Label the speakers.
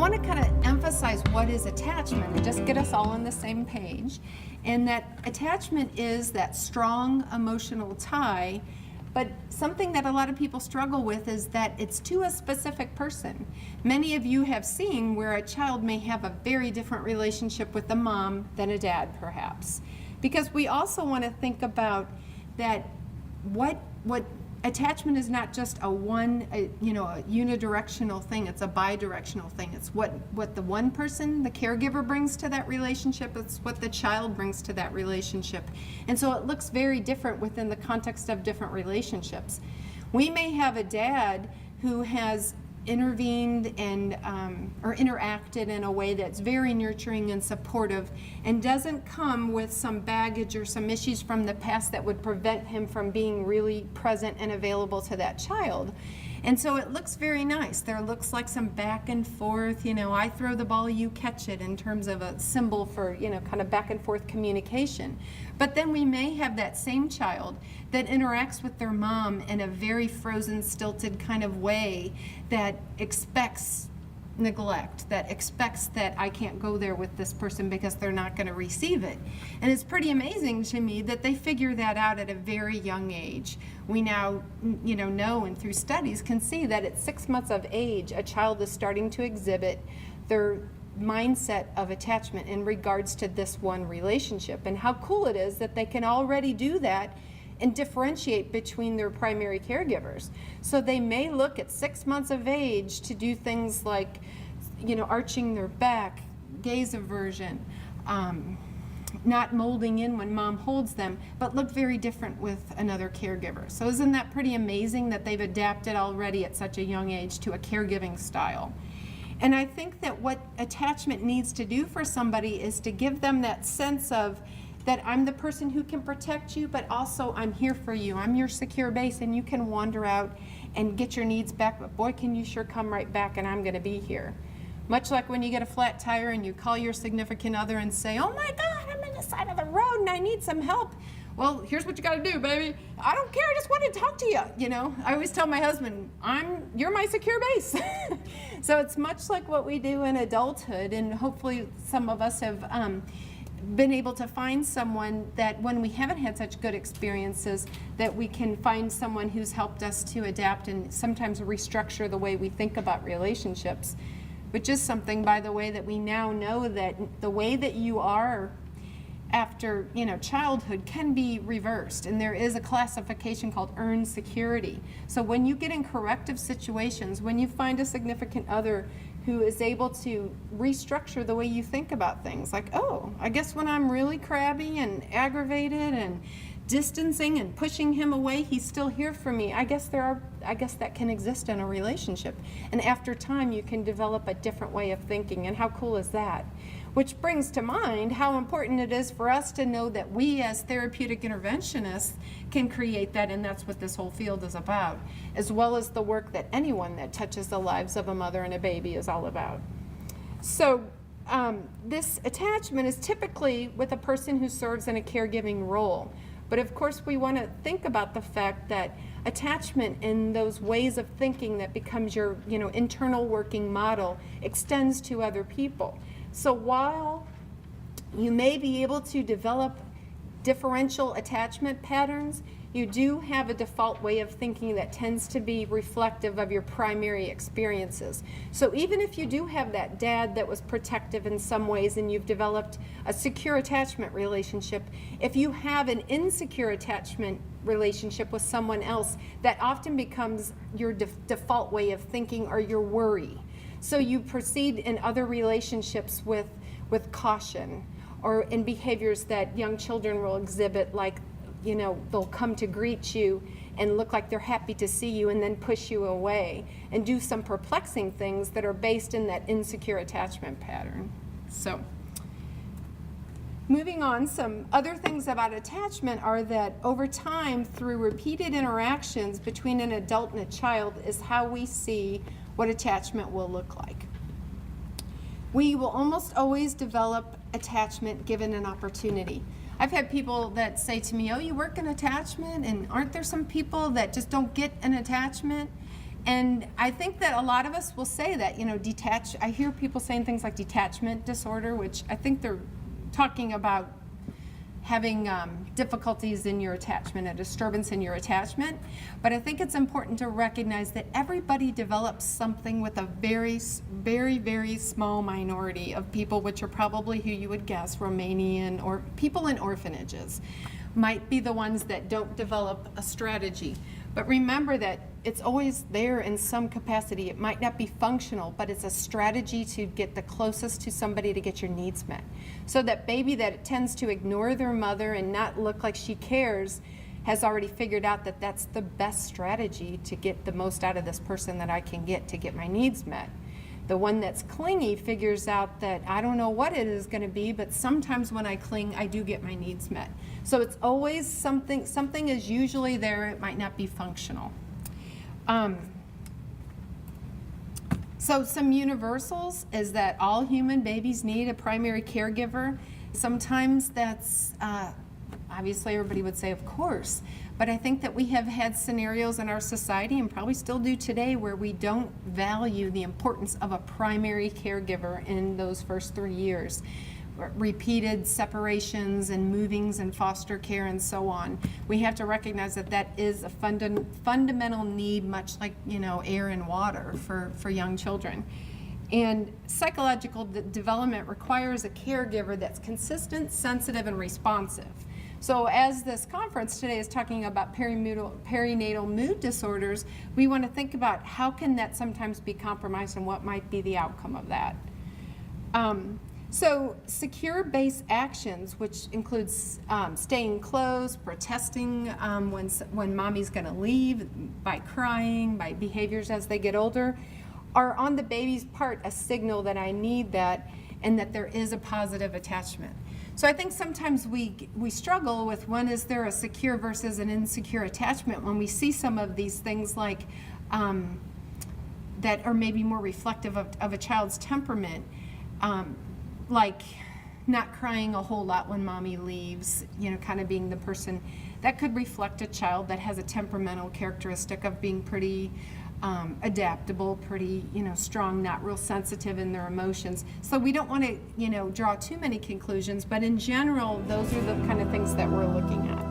Speaker 1: want to kind of emphasize what is attachment and just get us all on the same page. And that attachment is that strong emotional tie, but something that a lot of people struggle with is that it's to a specific person. Many of you have seen where a child may have a very different relationship with the mom than a dad, perhaps. Because we also want to think about that what attachment is not just a unidirectional thing, it's a bidirectional thing. It's what the one person, the caregiver, brings to that relationship, it's what the child brings to that relationship. And so it looks very different within the context of different relationships. We may have a dad who has intervened and or interacted in a way that's very nurturing and supportive and doesn't come with some baggage or some issues from the past that would prevent him from being really present and available to that child. And so it looks very nice. There looks like some back and forth, I throw the ball, you catch it, in terms of a symbol for, kind of back and forth communication. But then we may have that same child that interacts with their mom in a very frozen, stilted kind of way that expects neglect, that expects that I can't go there with this person because they're not going to receive it. And it's pretty amazing to me that they figure that out at a very young age. We now, know and through studies can see that at 6 months of age, a child is starting to exhibit their mindset of attachment in regards to this one relationship. And how cool it is that they can already do that and differentiate between their primary caregivers. So they may look at 6 months of age to do things like, arching their back, gaze aversion, not molding in when mom holds them, but look very different with another caregiver. So isn't that pretty amazing that they've adapted already at such a young age to a caregiving style? And I think that what attachment needs to do for somebody is to give them that sense of that I'm the person who can protect you, but also I'm here for you. I'm your secure base, and you can wander out and get your needs back, but boy, can you sure come right back, and I'm gonna be here. Much like when you get a flat tire and you call your significant other and say, oh my God, I'm on the side of the road and I need some help. Well, here's what you gotta do, baby. I don't care, I just wanted to talk to you, I always tell my husband, you're my secure base. So it's much like what we do in adulthood, and hopefully some of us have been able to find someone that when we haven't had such good experiences, that we can find someone who's helped us to adapt and sometimes restructure the way we think about relationships, which is something, by the way, that we now know that the way that you are after childhood can be reversed, and there is a classification called earned security. So when you get in corrective situations, when you find a significant other who is able to restructure the way you think about things, like, oh, I guess when I'm really crabby and aggravated and distancing and pushing him away, he's still here for me. I guess that can exist in a relationship. And after time, you can develop a different way of thinking. And how cool is that? Which brings to mind how important it is for us to know that we as therapeutic interventionists can create that, and that's what this whole field is about, as well as the work that anyone that touches the lives of a mother and a baby is all about. So this attachment is typically with a person who serves in a caregiving role. But of course, we want to think about the fact that attachment in those ways of thinking that becomes your internal working model extends to other people. So while you may be able to develop differential attachment patterns, you do have a default way of thinking that tends to be reflective of your primary experiences. So even if you do have that dad that was protective in some ways and you've developed a secure attachment relationship, if you have an insecure attachment relationship with someone else, that often becomes your default way of thinking or your worry. So you proceed in other relationships with caution, or in behaviors that young children will exhibit, like they'll come to greet you and look like they're happy to see you and then push you away and do some perplexing things that are based in that insecure attachment pattern. So moving on, some other things about attachment are that over time, through repeated interactions between an adult and a child, is how we see what attachment will look like. We will almost always develop attachment given an opportunity. I've had people that say to me, oh, you work in attachment, and aren't there some people that just don't get an attachment? And I think that a lot of us will say that, I hear people saying things like detachment disorder, which I think they're talking about having difficulties in your attachment, a disturbance in your attachment. But I think it's important to recognize that everybody develops something with a very, very, very small minority of people, which are probably who you would guess, Romanian or people in orphanages, might be the ones that don't develop a strategy. But remember that it's always there in some capacity. It might not be functional, but it's a strategy to get the closest to somebody to get your needs met. So that baby that tends to ignore their mother and not look like she cares has already figured out that that's the best strategy to get the most out of this person that I can get to get my needs met. The one that's clingy figures out that I don't know what it is going to be, but sometimes when I cling, I do get my needs met. So it's always something is usually there. It might not be functional. So some universals is that all human babies need a primary caregiver. Sometimes that's, obviously everybody would say, of course, but I think that we have had scenarios in our society, and probably still do today, where we don't value the importance of a primary caregiver in those first 3 years. Repeated separations and movings and foster care and so on. We have to recognize that that is a fundamental need, much like, air and water for young children. And psychological development requires a caregiver that's consistent, sensitive, and responsive. So as this conference today is talking about perinatal mood disorders, we want to think about how can that sometimes be compromised and what might be the outcome of that. So secure-based actions, which includes staying close, protesting when mommy's going to leave, by crying, by behaviors as they get older, are on the baby's part a signal that I need that and that there is a positive attachment. So I think sometimes we struggle with when is there a secure versus an insecure attachment when we see some of these things like that are maybe more reflective of a child's temperament, like not crying a whole lot when mommy leaves, kind of being the person that could reflect a child that has a temperamental characteristic of being pretty adaptable, pretty, strong, not real sensitive in their emotions. So we don't want to, draw too many conclusions, but in general, those are the kind of things that we're looking at.